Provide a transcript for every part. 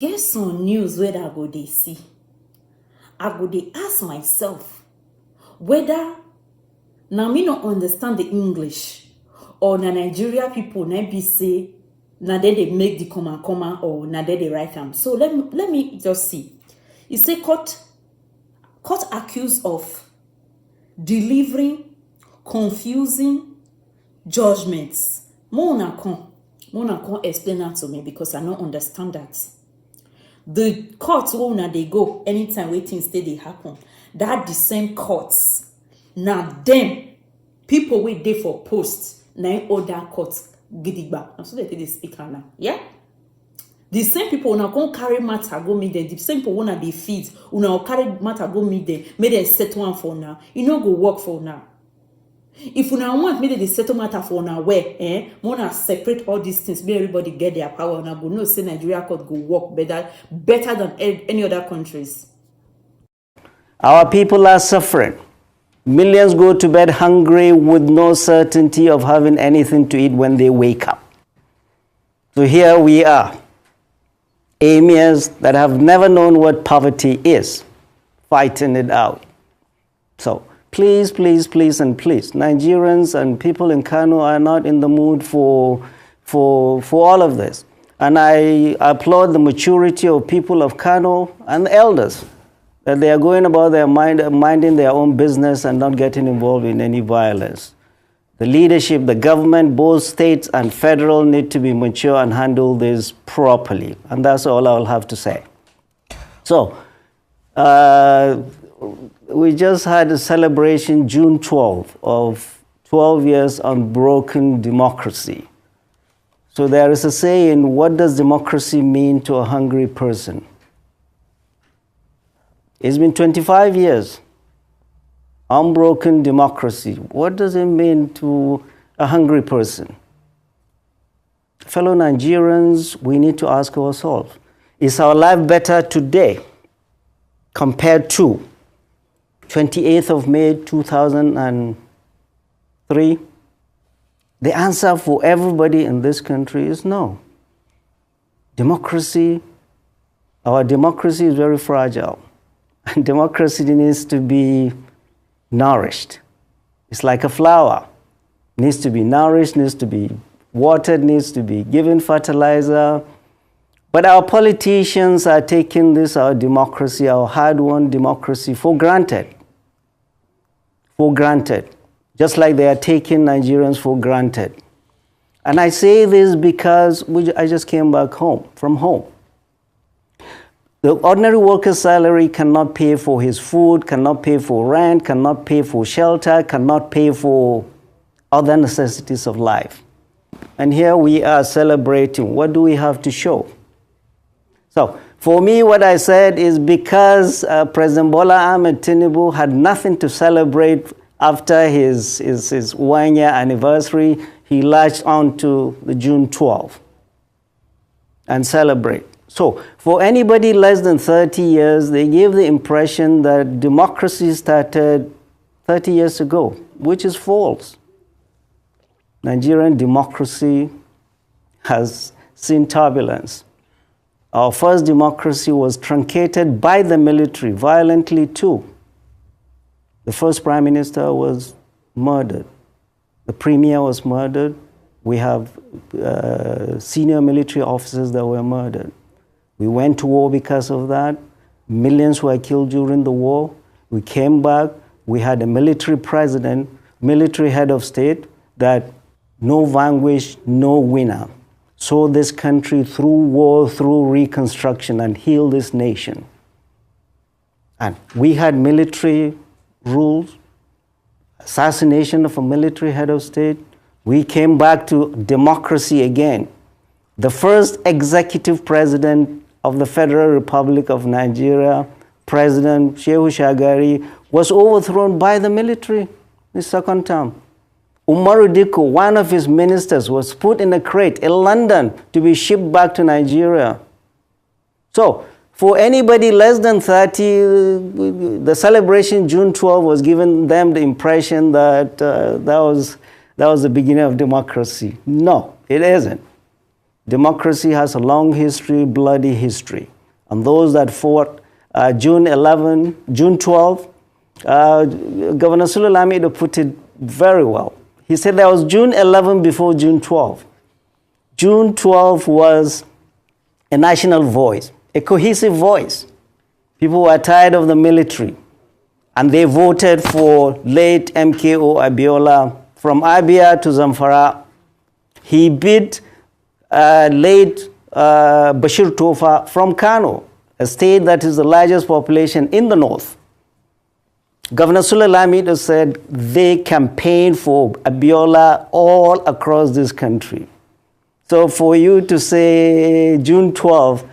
Get some news where I go dey see. I go dey ask myself whether na me no understand the English or na Nigeria people na be say na they make the comma or na they write them. So let me just see. You say court accused of delivering confusing judgments. Mona come explain that to me because I don't understand that. The court where they go anytime where things they happen, that the same courts. Now them people wait there for post na other courts gidigba. And so they speak now. Yeah? The same people una come carry matter go meet them. The same people wanna they feed, una carry matter go meet them, make them settle one for now. You know go work for now. If una want make they settle matter for una where, wanna separate all these things, make everybody get their power, una go know say Nigeria court go work better than any other countries. Our people are suffering. Millions go to bed hungry with no certainty of having anything to eat when they wake up. So here we are, emirs that have never known what poverty is, fighting it out. So please, please, please, and please, Nigerians and people in Kano are not in the mood for all of this. And I applaud the maturity of people of Kano and the elders, that they are going about their minding their own business and not getting involved in any violence. The leadership, the government, both states and federal, need to be mature and handle this properly. And that's all I'll have to say. So, we just had a celebration June 12 of 12 years unbroken democracy. So there is a saying, what does democracy mean to a hungry person? It's been 25 years, unbroken democracy. What does it mean to a hungry person? Fellow Nigerians, we need to ask ourselves, is our life better today compared to 28th of May 2003? The answer for everybody in this country is no. Our democracy is very fragile. And democracy needs to be nourished. It's like a flower. It needs to be nourished, needs to be watered, needs to be given fertilizer. But our politicians are taking this, our democracy, our hard-won democracy, for granted. For granted. Just like they are taking Nigerians for granted. And I say this because I just came back from home. The ordinary worker's salary cannot pay for his food, cannot pay for rent, cannot pay for shelter, cannot pay for other necessities of life. And here we are celebrating. What do we have to show? So, for me, what I said is because President Bola Ahmed Tinubu had nothing to celebrate after his 1 year anniversary, he latched on to the June 12 and celebrate. So, for anybody less than 30 years, they gave the impression that democracy started 30 years ago, which is false. Nigerian democracy has seen turbulence. Our first democracy was truncated by the military, violently too. The first prime minister was murdered. The premier was murdered. We have senior military officers that were murdered. We went to war because of that. Millions were killed during the war. We came back. We had a military president, military head of state, that no vanquish, no winner. Saw this country through war, through reconstruction, and heal this nation. And we had military rules, assassination of a military head of state. We came back to democracy again. The first executive president of the Federal Republic of Nigeria, President Shehu Shagari, was overthrown by the military his second term. Umaru Dikko, one of his ministers, was put in a crate in London to be shipped back to Nigeria. So, for anybody less than 30, the celebration June 12 was giving them the impression that that was the beginning of democracy. No, it isn't. Democracy has a long history, bloody history. And those that fought June 12, Governor Sule Lamido put it very well. He said there was June 11 before June 12. June 12 was a national voice, a cohesive voice. People were tired of the military, and they voted for late MKO Abiola from Abia to Zamfara. He beat late Bashir Tofa from Kano, a state that is the largest population in the north. Governor Sule Lamido said they campaigned for Abiola all across this country. So for you to say June 12,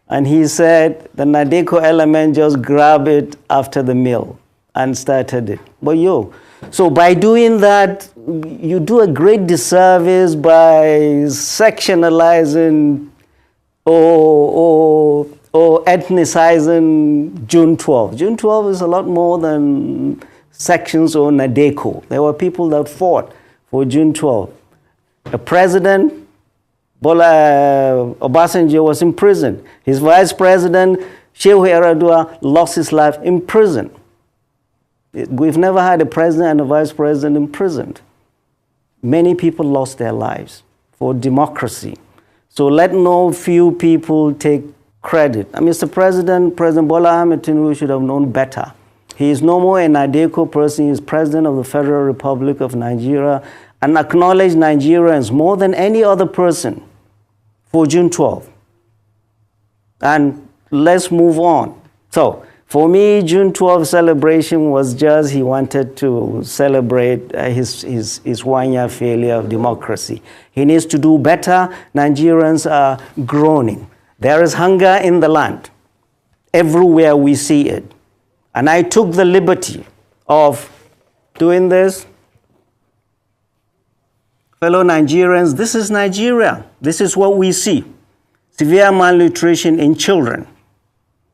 and he said the Nadeko element just grabbed it after the meal and started it. But so by doing that, you do a great disservice by sectionalizing or ethnicizing June 12. June 12 is a lot more than sections or Nadeko. There were people that fought for June 12. A president, Bola Obasanjo, was in prison. His vice president, Shehu Yar'Adua, lost his life in prison. We've never had a president and a vice president imprisoned. Many people lost their lives for democracy. So let no few people take credit. And Mr. President, President Bola Ahmed Tinubu should have known better. He is no more an Nadeko person. He is President of the Federal Republic of Nigeria and acknowledged Nigerians more than any other person for June 12. And let's move on. So for me, June 12 celebration was just he wanted to celebrate his 1 year failure of democracy. He needs to do better. Nigerians are groaning. There is hunger in the land. Everywhere we see it. And I took the liberty of doing this. Fellow Nigerians, this is Nigeria. This is what we see. Severe malnutrition in children.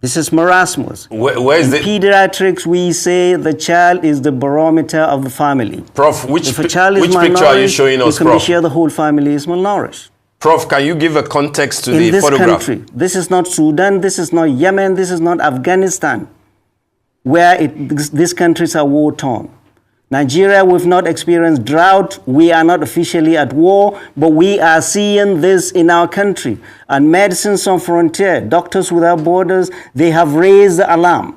This is marasmus. Where is in pediatrics, we say the child is the barometer of the family. Prof, which picture are you showing us, Prof? You can be sure the whole family is malnourished. Prof, can you give a context to the photograph? In this country, this is not Sudan, this is not Yemen, this is not Afghanistan, where these countries are war-torn. Nigeria, we've not experienced drought. We are not officially at war, but we are seeing this in our country. And Medicine Sans Frontières, Doctors Without Borders, they have raised the alarm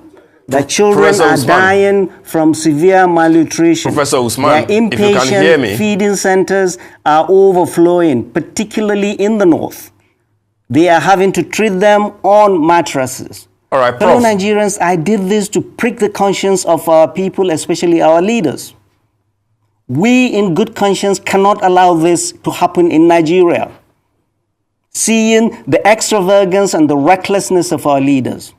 that children are dying from severe malnutrition. Professor Usman, their inpatient feeding centers are overflowing, particularly in the north. They are having to treat them on mattresses. All right, Prof. Fellow Nigerians, I did this to prick the conscience of our people, especially our leaders. We, in good conscience, cannot allow this to happen in Nigeria. Seeing the extravagance and the recklessness of our leaders,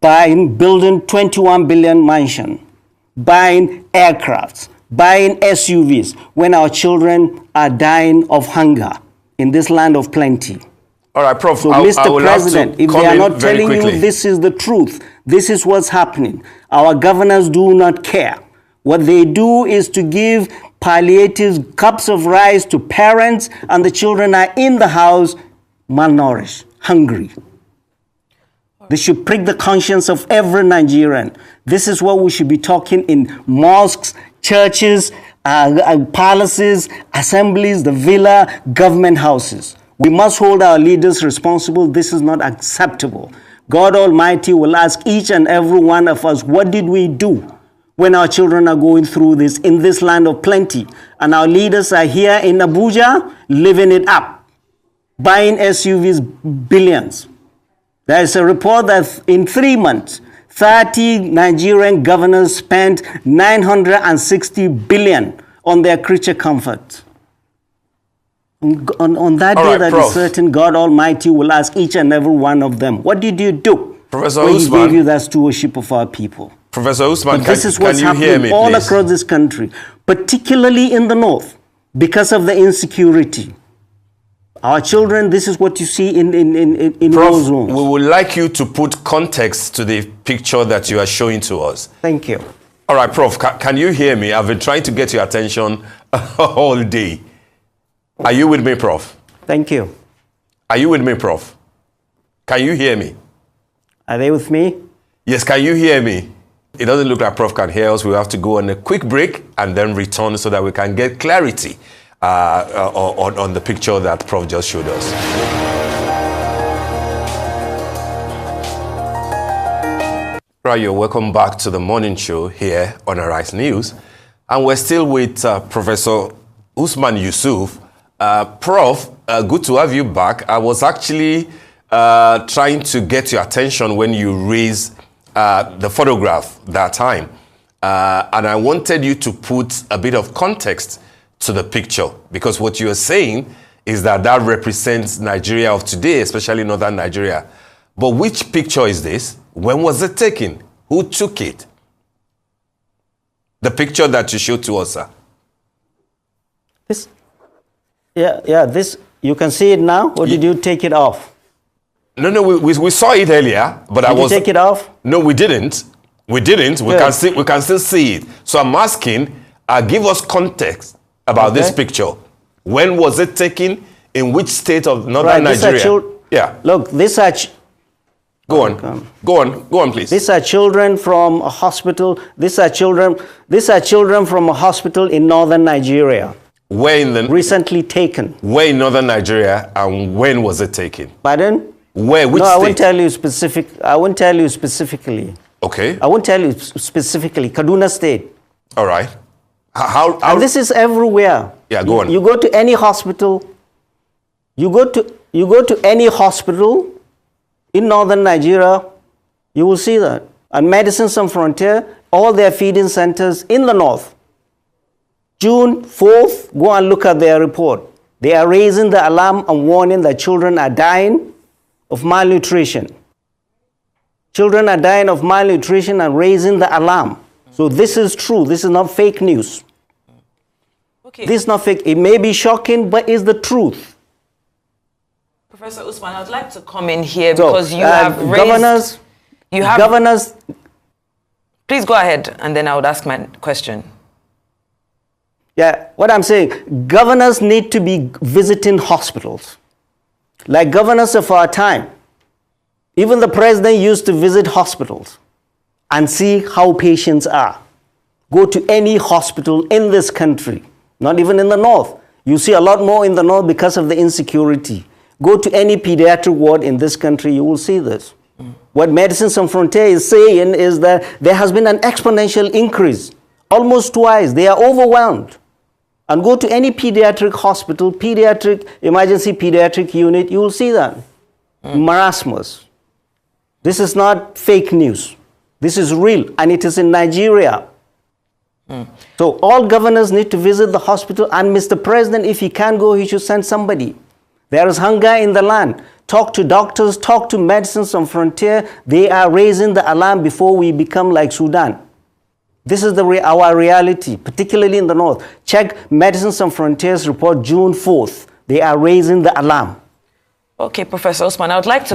buying, building 21 billion mansion, buying aircrafts, buying SUVs, when our children are dying of hunger in this land of plenty. All right, Prof. So, Mr. President, if they are not telling you this is the truth, this is what's happening, our governors do not care. What they do is to give palliative cups of rice to parents, and the children are in the house malnourished, hungry. This should prick the conscience of every Nigerian. This is what we should be talking in mosques, churches, palaces, assemblies, the villa, government houses. We must hold our leaders responsible. This is not acceptable. God Almighty will ask each and every one of us, what did we do when our children are going through this in this land of plenty? And our leaders are here in Abuja, living it up, buying SUVs, billions. There is a report that in 3 months, 30 Nigerian governors spent 960 billion on their creature comfort. On that day that is certain, God Almighty will ask each and every one of them, what did you do Professor when Usman, He gave you that stewardship of our people? Professor Usman, this is what's can you hear me, all please? Across this country, particularly in the north, because of the insecurity. Our children, this is what you see in war zones. We would like you to put context to the picture that you are showing to us. Thank you. All right, Prof, can you hear me? I've been trying to get your attention all day. Are you with me, Prof? Thank you. Are you with me, Prof? Can you hear me? Are they with me? Yes, can you hear me? It doesn't look like Prof can hear us. We'll have to go on a quick break and then return so that we can get clarity on the picture that Prof just showed us. Right, you're welcome back to the morning show here on Arise News. And we're still with Professor Usman Yusuf. Prof, good to have you back. I was actually trying to get your attention when you raised the photograph that time. And I wanted you to put a bit of context to the picture, because what you're saying is that represents Nigeria of today, especially northern Nigeria. But which picture is this? When was it taken? Who took it? The picture that you showed to us, sir. This, this, you can see it now, or did you take it off? No, we saw it earlier, but Did you take it off? No, we didn't. We didn't. We can still see it. So I'm asking, give us context about this picture. When was it taken? In which state of northern Nigeria? Look, these are. Go on, please. These are children from a hospital. These are children from a hospital in northern Nigeria. Where in the recently taken? Where in northern Nigeria, and when was it taken? Pardon? Where? Which state? I won't tell you specific. I won't tell you specifically. Okay. I won't tell you specifically. Kaduna State. All right. How? And this is everywhere. Yeah, go on. You go to any hospital. You go to any hospital in northern Nigeria, you will see that. And Medicine Sans Frontier, all their feeding centers in the north. June 4th, go and look at their report. They are raising the alarm and warning that children are dying of malnutrition. Children are dying of malnutrition and raising the alarm. So this is true. This is not fake news. Okay. This is not fake. It may be shocking, but it's the truth. Professor Usman, I'd like to come in here because you have raised... Governors... Governors... Please go ahead, and then I would ask my question. Yeah, what I'm saying, governors need to be visiting hospitals. Like governors of our time. Even the president used to visit hospitals and see how patients are. Go to any hospital in this country, not even in the north. You see a lot more in the north because of the insecurity. Go to any pediatric ward in this country, you will see this. What Medicine Sans Frontier is saying is that there has been an exponential increase, almost twice. They are overwhelmed. And go to any pediatric hospital, emergency pediatric unit, you will see that. Marasmus. This is not fake news. This is real, and it is in Nigeria. So all governors need to visit the hospital, and Mr. President, if he can't go, he should send somebody. There is hunger in the land. Talk to doctors, talk to Medicine Sans Frontier. They are raising the alarm before we become like Sudan. This is our reality, particularly in the north. Check Medicine Sans Frontier's report, June 4th. They are raising the alarm. Okay, Professor Usman, I would like to